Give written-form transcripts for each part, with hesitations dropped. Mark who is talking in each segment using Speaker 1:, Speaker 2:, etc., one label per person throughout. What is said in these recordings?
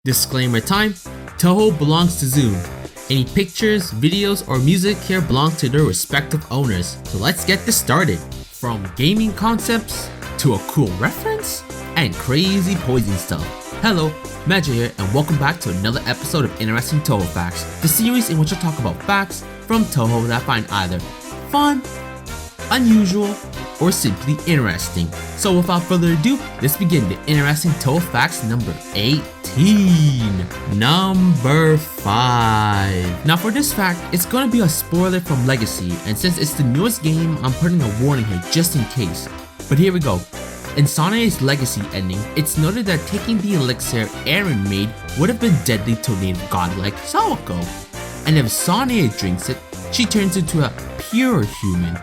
Speaker 1: Disclaimer time, Touhou belongs to Zoom. Any pictures, videos, or music here belong to their respective owners. So let's get this started. From gaming concepts, to a cool reference, and crazy poison stuff. Hello, Magi here, and welcome back to another episode of Interesting Touhou Facts, the series in which I talk about facts from Touhou that I find either fun, unusual, or simply interesting. So without further ado, let's begin the Interesting Touhou Facts number 18. Number 5. Now for this fact, it's gonna be a spoiler from Legacy, and since it's the newest game, I'm putting a warning here just in case. But here we go. In Sanae's Legacy ending, it's noted that taking the elixir Eren made would have been deadly to a native god like Sawako. And if Sanae drinks it, she turns into a pure human,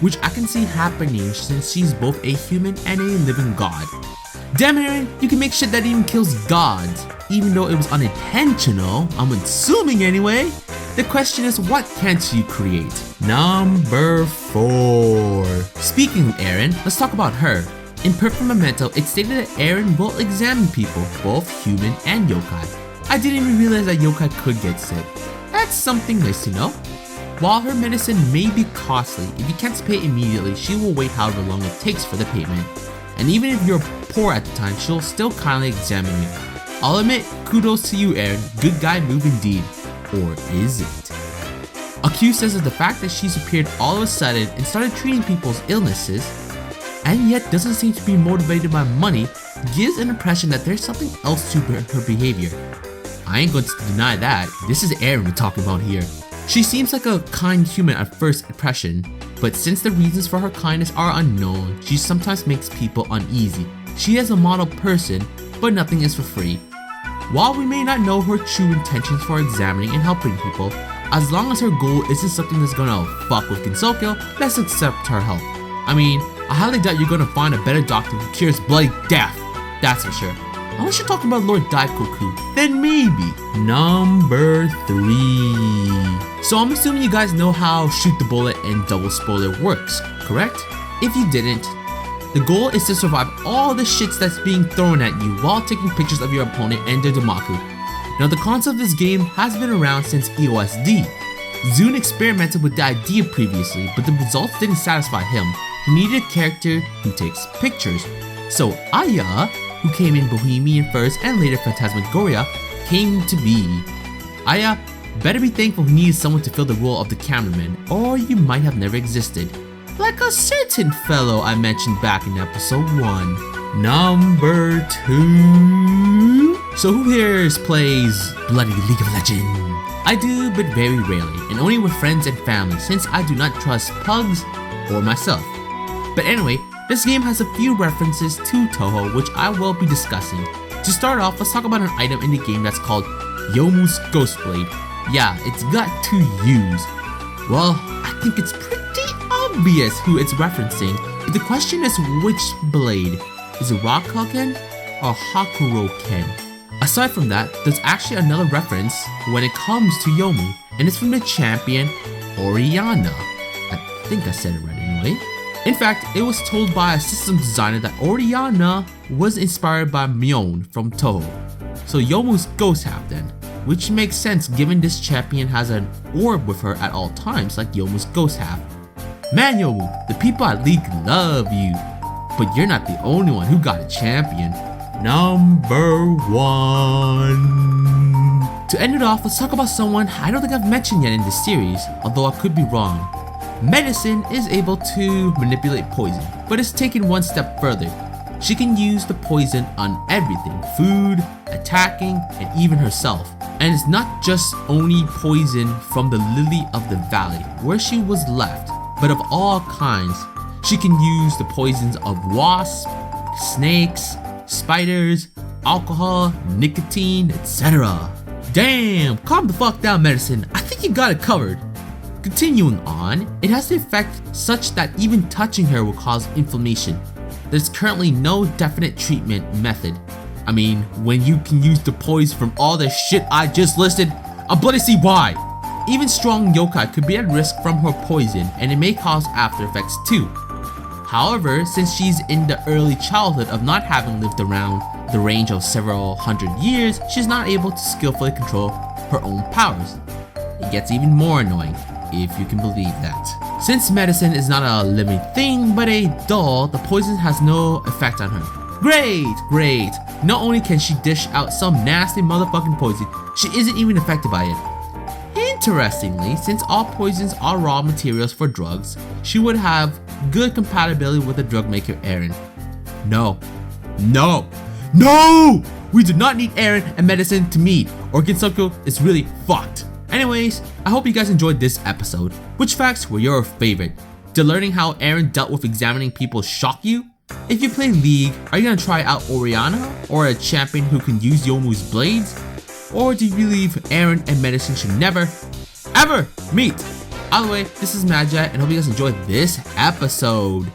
Speaker 1: which I can see happening since she's both a human and a living god. Damn it, Eren, you can make shit that even kills gods. Even though it was unintentional, I'm assuming anyway. The question is, what can't you create? Number 4. Speaking of Eren, let's talk about her. In Perfect Memento, it's stated that Eren will examine people, both human and yokai. I didn't even realize that yokai could get sick. That's something nice to know. While her medicine may be costly, if you can't pay immediately, she will wait however long it takes for the payment. And even if you're poor at the time, she'll still kindly examine you. I'll admit, kudos to you, Eren. Good guy move indeed. Or is it? Q says that the fact that she's appeared all of a sudden and started treating people's illnesses, and yet doesn't seem to be motivated by money, gives an impression that there's something else to her behavior. I ain't going to deny that. This is Eren we're talking about here. She seems like a kind human at first impression, but since the reasons for her kindness are unknown, she sometimes makes people uneasy. She is a model person, but nothing is for free. While we may not know her true intentions for examining and helping people, as long as her goal isn't something that's gonna fuck with Gensokyo, let's accept her help. I mean, I highly doubt you're gonna find a better doctor who cures bloody death, that's for sure. Unless you're talking about Lord Daikoku, then maybe. Number 3. So I'm assuming you guys know how shoot the bullet and double spoiler works, correct? If you didn't, the goal is to survive all the shits that's being thrown at you while taking pictures of your opponent and their Damaku. Now the concept of this game has been around since EOSD. Zune experimented with the idea previously, but the results didn't satisfy him. He needed a character who takes pictures. So Aya, who came in Bohemian first and later Phantasmagoria, came to be. Aya better be thankful he needed someone to fill the role of the cameraman, or you might have never existed. Like a certain fellow I mentioned back in episode 1. Number 2. So who here plays bloody League of Legends? I do, but very rarely, and only with friends and family, since I do not trust pugs or myself. But anyway, this game has a few references to Touhou, which I will be discussing. To start off, let's talk about an item in the game that's called Yomu's Ghost Blade. Yeah, it's got 2 U's. Well, I think it's pretty obvious who it's referencing, but the question is which blade? Is it Rakuken or Hakuroken? Aside from that, there's actually another reference when it comes to Yomu, and it's from the champion Oriana. I think I said it right anyway. In fact, it was told by a system designer that Oriana was inspired by Myon from Touhou. So Yomu's ghost half then, which makes sense given this champion has an orb with her at all times like Yomu's ghost half. Man Yomu, the people at League love you, but you're not the only one who got a champion. Number 1. To end it off, let's talk about someone I don't think I've mentioned yet in this series, although I could be wrong. Medicine is able to manipulate poison, but it's taken one step further. She can use the poison on everything, food, attacking, and even herself. And it's not just only poison from the Lily of the Valley, where she was left, but of all kinds. She can use the poisons of wasps, snakes, spiders, alcohol, nicotine, etc. Damn, calm the fuck down, Medicine. I think you got it covered. Continuing on, it has the effect such that even touching her will cause inflammation. There's currently no definite treatment method. I mean, when you can use the poison from all the shit I just listed, I bloody see why. Even strong yokai could be at risk from her poison, and it may cause after effects too. However, since she's in the early childhood of not having lived around the range of several hundred years, she's not able to skillfully control her own powers. It gets even more annoying, if you can believe that. Since medicine is not a living thing but a doll, the poison has no effect on her. Great! Not only can she dish out some nasty motherfucking poison, she isn't even affected by it. Interestingly, since all poisons are raw materials for drugs, she would have good compatibility with the drug maker Aaron. No! We do not need Aaron and medicine to meet, or Gensokyo is really fucked. Anyways, I hope you guys enjoyed this episode. Which facts were your favorite? Did learning how Aaron dealt with examining people shock you? If you play League, are you gonna try out Oriana or a champion who can use Youmuu's blades? Or do you believe Aaron and medicine should never, ever meet? Either way, this is Magi and hope you guys enjoyed this episode.